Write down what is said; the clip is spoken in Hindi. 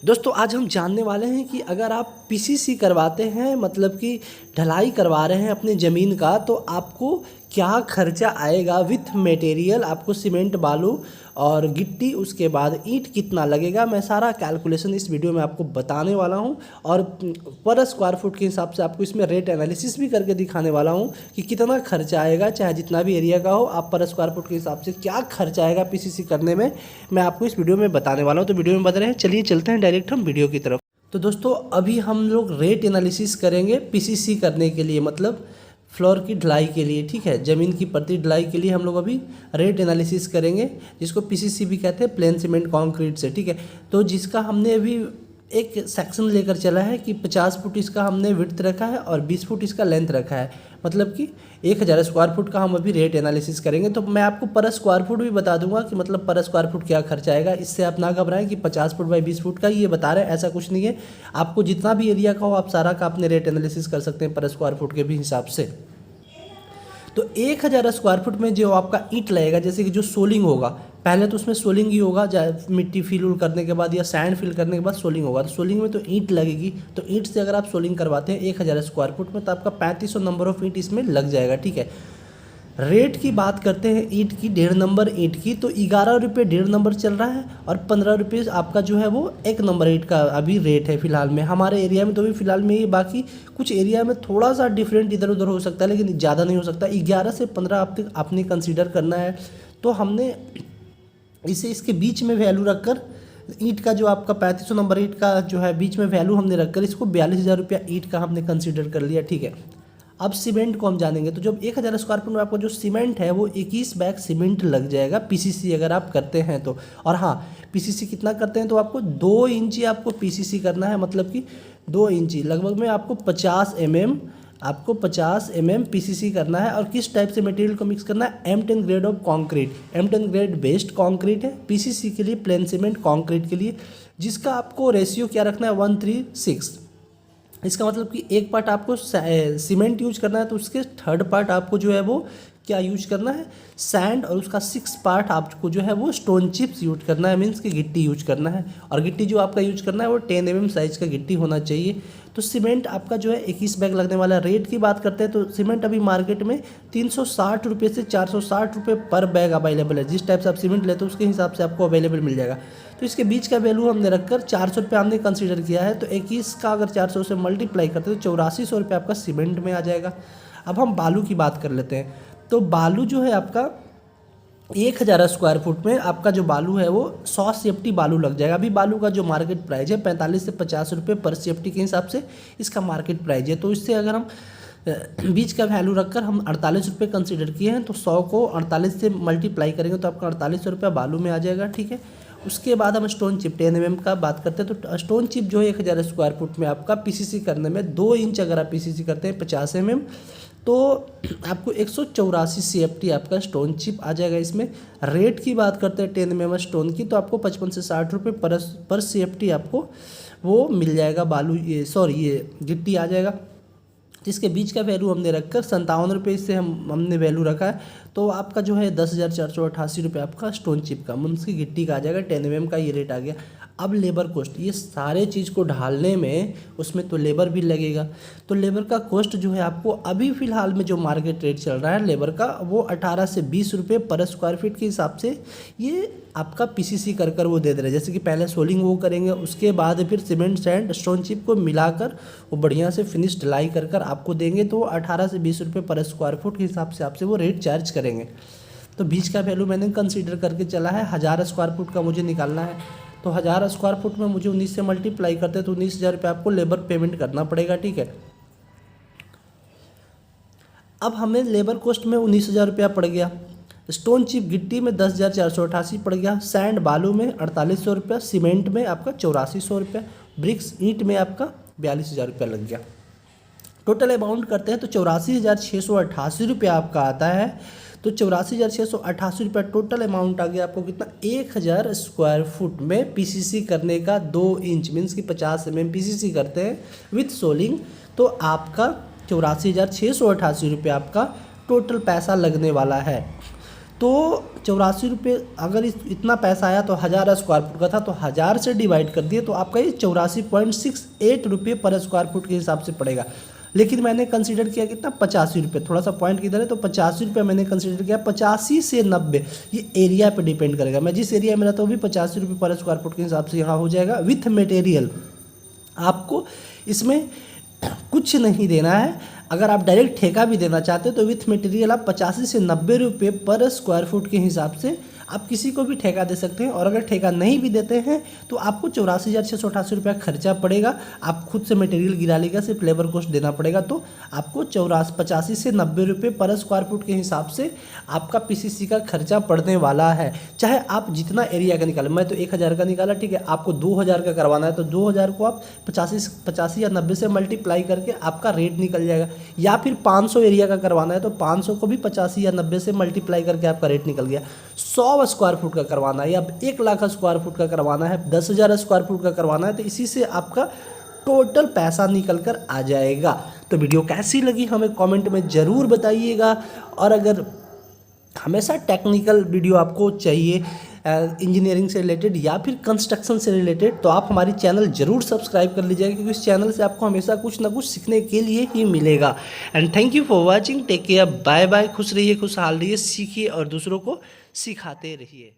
दोस्तों आज हम जानने वाले हैं कि अगर आप पीसीसी करवाते हैं मतलब कि ढलाई करवा रहे हैं अपनी ज़मीन का, तो आपको क्या खर्चा आएगा विथ मटेरियल। आपको सीमेंट बालू और गिट्टी, उसके बाद ईंट कितना लगेगा, मैं सारा कैलकुलेशन इस वीडियो में आपको बताने वाला हूं। और पर स्क्वायर फुट के हिसाब से आपको इसमें रेट एनालिसिस भी करके दिखाने वाला हूं कि कितना खर्चा आएगा, चाहे जितना भी एरिया का हो। आप पर स्क्वायर फुट के हिसाब से क्या खर्चा आएगा पीसीसी करने में, मैं आपको इस वीडियो में बताने वाला हूँ। तो वीडियो में बता रहे हैं, चलिए चलते हैं डायरेक्ट हम वीडियो की तरफ। तो दोस्तों अभी हम लोग रेट एनालिसिस करेंगे पीसीसी करने के लिए, मतलब फ्लोर की ढलाई के लिए। ठीक है, ज़मीन की प्रति ढलाई के लिए हम लोग अभी रेट एनालिसिस करेंगे, जिसको पीसीसी भी कहते हैं, प्लेन सीमेंट कंक्रीट से। ठीक है, तो जिसका हमने अभी एक सेक्शन लेकर चला है कि 50 फुट इसका हमने विड्थ रखा है और 20 फुट इसका लेंथ रखा है, मतलब कि 1000 स्क्वायर फुट का हम अभी रेट एनालिसिस करेंगे। तो मैं आपको पर स्क्वायर फुट भी बता दूंगा कि मतलब पर स्क्वायर फुट क्या खर्चा आएगा। इससे आप ना घबराएं कि 50 फुट बाई 20 फुट का ये बता रहे हैं, ऐसा कुछ नहीं है। आपको जितना भी एरिया का हो आप सारा का अपने रेट एनालिसिस कर सकते हैं पर स्क्वायर फुट के भी हिसाब से। तो 1000 स्क्वायर फुट में जो आपका ईंट लगेगा, जैसे कि जो सोलिंग होगा, पहले तो उसमें सोलिंग ही होगा, मिट्टी फिल उल करने के बाद या सैंड फिल करने के बाद सोलिंग होगा। तो सोलिंग में तो ईंट लगेगी। तो ईंट से अगर आप सोलिंग करवाते हैं 1000 स्क्वायर फुट में, तो आपका 3500 नंबर ऑफ ईंट इसमें लग जाएगा। ठीक है, रेट की बात करते हैं ईंट की, 1.5 नंबर ईंट की तो 11 रुपये 1.5 नंबर चल रहा है, और 15 रुपये आपका जो है वो 1 नंबर ईंट का अभी रेट है फिलहाल में हमारे एरिया में। तो अभी फिलहाल में ये, बाकी कुछ एरिया में थोड़ा सा डिफरेंट इधर उधर हो सकता है, लेकिन ज़्यादा नहीं हो सकता। 11 से 15 आपने कंसिडर करना है। तो हमने इसे इसके बीच में वैल्यू रखकर, ईंट का जो आपका 3500 नंबर ईंट का जो है बीच में वैल्यू हमने रखकर इसको 42,000 रुपया ईंट का हमने कंसिडर कर लिया। ठीक है, अब सीमेंट को हम जानेंगे। तो जब 1000 स्क्वायर फुट में आपको जो सीमेंट है वो 21 बैग सीमेंट लग जाएगा पीसीसी अगर आप करते हैं तो। और हाँ, पीसीसी कितना करते हैं तो आपको 2 इंची आपको पीसीसी करना है, मतलब कि 2 इंची लगभग में आपको 50 mm पीसीसी करना है। और किस टाइप से मटेरियल को मिक्स करना है, M10 grade of concrete, M10 grade based concrete है पीसीसी के लिए, प्लेन सीमेंट कंक्रीट के लिए, जिसका आपको रेशियो क्या रखना है 1:3:6। इसका मतलब कि एक पार्ट आपको सीमेंट यूज करना है, तो उसके थर्ड पार्ट आपको जो है वो क्या यूज करना है, सैंड, और उसका 6 पार्ट आपको जो है वो स्टोन चिप्स यूज करना है, मीन्स कि गिट्टी यूज करना है। और गिट्टी जो आपका यूज करना है वो 10 mm साइज का गिट्टी होना चाहिए। तो सीमेंट आपका जो है 21 बैग लगने वाला है। रेट की बात करते हैं तो सीमेंट अभी मार्केट में 360 रुपये से 460 रुपये पर बैग अवेलेबल है। जिस टाइप से आप सीमेंट लेते हो उसके हिसाब से आपको अवेलेबल मिल जाएगा। तो इसके बीच का वैल्यू हमने रखकर 400 रुपये हमने कंसीडर किया है। तो 21 का अगर 400 से मल्टीप्लाई करते हैं तो 8400 रुपये आपका सीमेंट में आ जाएगा। अब हम बालू की बात कर लेते हैं। तो बालू जो है आपका 1000 स्क्वायर फुट में आपका जो बालू है वो 100 सेफ्टी बालू लग जाएगा। अभी बालू का जो मार्केट प्राइस है 45 से 50 रुपये पर सेफ्टी के हिसाब से इसका मार्केट प्राइस है। तो इससे अगर हम बीच का वैल्यू रखकर हम 48 रुपये कंसिडर किए हैं, तो 100 को 48 से मल्टीप्लाई करेंगे तो आपका 4800 रुपया बालू में आ जाएगा। ठीक है, उसके बाद हम स्टोन चिप 10 mm का बात करते हैं। तो स्टोन चिप जो है 1000 स्क्वायर फुट में आपका पीसीसी करने में 2 इंच अगर आप पीसीसी करते हैं 50 mm, तो आपको 184 CFT आपका स्टोन चिप आ जाएगा। इसमें रेट की बात करते हैं 10 mm स्टोन की, तो आपको 55 से 60 रुपये पर CFT आपको वो मिल जाएगा। बालू ये गिट्टी आ जाएगा, जिसके बीच का वैल्यू हमने रखकर 57 रुपये से हमने वैल्यू रखा है। तो आपका जो है 10,488 रुपये आपका स्टोन चिप का, मीन्स की गिट्टी का आ जाएगा। 10 mm का ये रेट आ गया। अब लेबर कॉस्ट, ये सारे चीज़ को ढालने में उसमें तो लेबर भी लगेगा। तो लेबर का कॉस्ट जो है आपको अभी फ़िलहाल में जो मार्केट रेट चल रहा है लेबर का, वो 18 से 20 रुपये पर स्क्वायर फीट के हिसाब से ये आपका पीसीसी कर वो दे दे रहे हैं। जैसे कि पहले सोलिंग वो करेंगे, उसके बाद फिर सीमेंट सैंड स्टोन चिप को मिलाकर वो बढ़िया से फिनिश ढलाई कर आपको देंगे। तो 18 से 20 रुपये पर स्क्वायर फुट के हिसाब से आपसे वो रेट चार्ज करेंगे। तो बीच का वैल्यू मैंने कंसीडर करके चला है, 1000 स्क्वायर फुट का मुझे निकालना है। तो 1000 स्क्वायर फुट में मुझे 19 से मल्टीप्लाई करते हैं तो 19,000 रुपये आपको लेबर पेमेंट करना पड़ेगा। ठीक है, अब हमें लेबर कॉस्ट में 19,000 रुपया पड़ गया, स्टोन चिप गिट्टी में 10,488 पड़ गया, सैंड बालू में 4800 रुपया, सीमेंट में आपका 8400 रुपया, ब्रिक्स ईंट में आपका 42,000 रुपया लग गया। टोटल अमाउंट करते हैं तो 84,688 रुपया आपका आता है। तो 84,688 रुपया टोटल अमाउंट आ गया आपको कितना, 1000 स्क्वायर फुट में पीसीसी करने का 2 इंच, मीन्स कि 50 mm पीसीसी करते हैं विथ सोलिंग। तो आपका 84,688 रुपया आपका टोटल पैसा लगने वाला है। तो 84 रुपये अगर इतना पैसा आया तो 1000 स्क्वायर फुट का था, तो 1000 से डिवाइड कर दिए तो आपका ये 84.68 रुपये पर स्क्वायर फुट के हिसाब से पड़ेगा। लेकिन मैंने कंसीडर किया कितना 85 रुपये, थोड़ा सा पॉइंट किधर है तो 85 रुपये मैंने कंसीडर किया। 85 से 90 ये एरिया पे डिपेंड करेगा, मैं जिस एरिया में रहता हूँ भी 85 रुपये पर स्क्वायर फुट के हिसाब से यहाँ हो जाएगा विथ मटेरियल। आपको इसमें कुछ नहीं देना है। अगर आप डायरेक्ट ठेका भी देना चाहते हो तो विथ मटेरियल आप 85 से 90 रुपये पर स्क्वायर फुट के हिसाब से आप किसी को भी ठेका दे सकते हैं। और अगर ठेका नहीं भी देते हैं तो आपको 84,688 रुपया खर्चा पड़ेगा। आप खुद से मटेरियल गिरा लेगा, सिर्फ लेबर कॉस्ट देना पड़ेगा। तो आपको 85 से 90 रुपये पर स्क्वायर फुट के हिसाब से आपका पीसीसी का खर्चा पड़ने वाला है। चाहे आप जितना एरिया का निकालें, मैं तो 1000 का निकाला, ठीक है, आपको 2000 का करवाना है तो 2000 को आप 85 या 90 से मल्टीप्लाई करके आपका रेट निकल जाएगा। या फिर 500 एरिया का करवाना है तो 500 को भी 85 या 90 से मल्टीप्लाई करके आपका रेट निकल गया। 100 स्क्वायर फुट का करवाना है या 1 लाख स्क्वायर फुट का करवाना है, 10,000 स्क्वायर फुट का करवाना है, तो इसी से आपका टोटल पैसा निकल कर आ जाएगा। तो वीडियो कैसी लगी हमें कमेंट में ज़रूर बताइएगा। और अगर हमेशा टेक्निकल वीडियो आपको चाहिए इंजीनियरिंग से रिलेटेड या फिर कंस्ट्रक्शन से रिलेटेड, तो आप हमारी चैनल जरूर सब्सक्राइब कर लीजिएगा, क्योंकि इस चैनल से आपको हमेशा कुछ ना कुछ सीखने के लिए ही मिलेगा। And thank you for watching, take care, bye bye, खुश रहिए, खुशहाल रहिए, सीखिए और दूसरों को सिखाते रहिए।